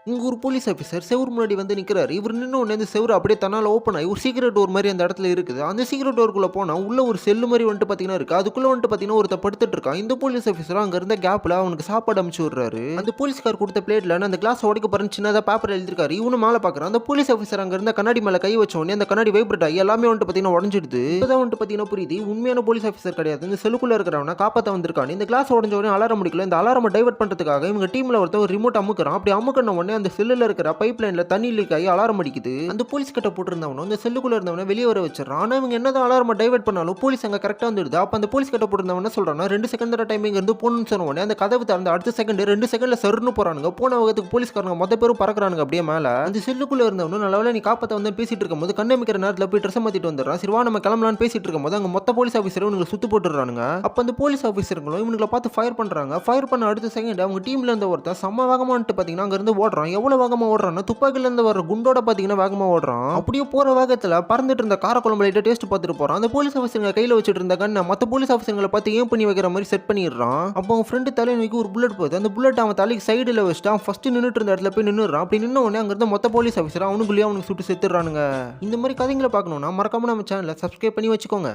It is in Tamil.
இங்க ஒரு போலீஸ் ஆஃபீசர் செவுரு முன்னாடி வந்து நிக்கிறாரு. இவர் நின்ன உடனே அந்த செவுரு அப்படியே தன்னால ஓப்பன் ஆகி ஒரு சீக்ரெட் டோர் மாரி அந்த இடத்துல இருக்குது. அந்த சீக்ரெட் டோருக்குள்ள போனா உள்ள ஒரு செல்லு மாரி வந்துட்டு பாத்தீங்கன்னா இருக்கு. அதுக்குள்ள வந்துட்டு பாத்தீங்கன்னா ஒருத்தன் படுத்துட்டு இருக்கான். இந்த போலீஸ் ஆஃபீசர் அங்க இருந்த கேப்ல அவனுக்கு சாப்பாடு அமுச்சு விடுறாரு. அந்த போலீஸ்கார் கொடுத்த பிளேட்ல அந்த கிளாஸ் உடைக்க போறேன்னு சின்னதா பேப்பர் எழுதிருக்காரு. இவனும் மேல பாக்குறான். அந்த போலீஸ் ஆஃபீசர் அங்க இருந்த கண்ணாடி மேல கை வச்ச உடனே அந்த கண்ணாடி வைப்ரேட் ஆகி எல்லாமே வந்துட்டு பாத்தீங்கன்னா உடஞ்சிடுது. இப்பதான் வந்துட்டு பாத்தீங்கன்னா புரியுது உண்மையான போலீஸ் ஆஃபீசர் கிடையாது. இந்த செல்லுக்குள்ள இருக்கிறவன காப்பாத்த வந்திருக்கான். இந்த கிளாஸ் உடஞ்ச உடனே அலாரம் முடிக்கல. இந்த அலாரம் டைவர்ட் பண்றதுக்காக இவங்க டீம்ல ஒருத்தர் ஒரு ரிமோட் அமுக்குறான். அப்படி அமுக்கன உடனே அந்த செல்லுல இருக்கிற பைப் லைன்ல தண்ணி லீக் ஆகி அலாரம் அடிக்குது. அந்த போலீஸ் கிட்ட போட்டுருந்தவனும் அந்த செல்லுக்குள்ள இருந்தவன வெளியே வர வச்சிடறான். ஆனா இவங்க என்னதான் அலாரம் டைவர்ட் பண்ணாலும் போலீஸ் அங்க கரெக்டா வந்துடுது. அப்ப அந்த போலீஸ் கிட்ட போட்டுருந்தவன் என்ன சொல்றான்னா 2 செகண்ட் தான் டைமிங் இருந்து போகணும்னு சொன்ன உடனே அந்த கதவு திறந்து அடுத்த செகண்ட் 2 செகண்ட்ல சருன்னு போறானுங்க. போன வகத்துக்கு போலீஸ்காரங்க மொத்த பேரும் பறக்குறானுங்க அப்படியே மேல. அந்த செல்லுக்குள்ள இருந்தவனும் நல்லவேளை நீ காப்பாத்த வந்து பேசிட்டு இருக்கும்போது கண்ணமிக்கிற நேரத்துல போய் ட்ரெஸ் மாத்திட்டு வந்துடுறான். சரி வா நம்ம கிளம்பலாம்னு பேசிட்டு இருக்கும்போது அங்க மொத்த போலீஸ் ஆஃபீஸரும் இவங்களை சுத்து போட்டுறானுங்க. அப்ப அந்த போலீஸ் ஆஃபீஸர்களும் இவங்களை பார்த்து ஃபயர் பண்றாங்க. ஃபயர் பண்ண அடுத்த செகண்ட் அவங்க டீம்ல இருந்த ஒருத்தன் செம்ம வேகமான்ட்டு பாத்தீங்கன்னா அங்க இருந்து ஓடுறான். எவ்வளவு வேகமா ஓடுறான்னா துப்பாக்கில இருந்து வர குண்டோட பாத்தீங்கன்னா வேகமா ஓடுறான். அப்படியே போற வேகத்துல பறந்துட்டு இருந்த காரக்குழம்பு லைட்டா டேஸ்ட் பார்த்துட்டு போறான். அந்த போலீஸ் ஆஃபீஸருங்க கையில வச்சிட்டு இருந்த கண்ணை மத்த போலீஸ் ஆஃபீஸர்களை பார்த்து ஏன் பண்ணி வைக்கிற மாதிரி செட் பண்ணிடுறான். அப்போ அவன் ஃப்ரெண்டு தலையை நோக்கி ஒரு புல்லட் போகுது. அந்த புல்லட் அவன் தலைக்கு சைடுல வச்சுட்டு அவன் ஃபர்ஸ்ட் நின்னுட்டு இருந்த இடத்துல போய் நின்னுறான். அப்படி நின்ன உடனே அங்க இருந்த மொத்த போலீஸ் ஆஃபீஸர் அவனுக்குள்ளேயே அவனுக்கு சுட்டு செத்துறானுங்க. இந்த மாதிரி கதைகளை பார்க்கணும்னா மறக்காம நம்ம சேனலை சப்ஸ்கிரைப் பண்ணி வச்சுக்கோங்க.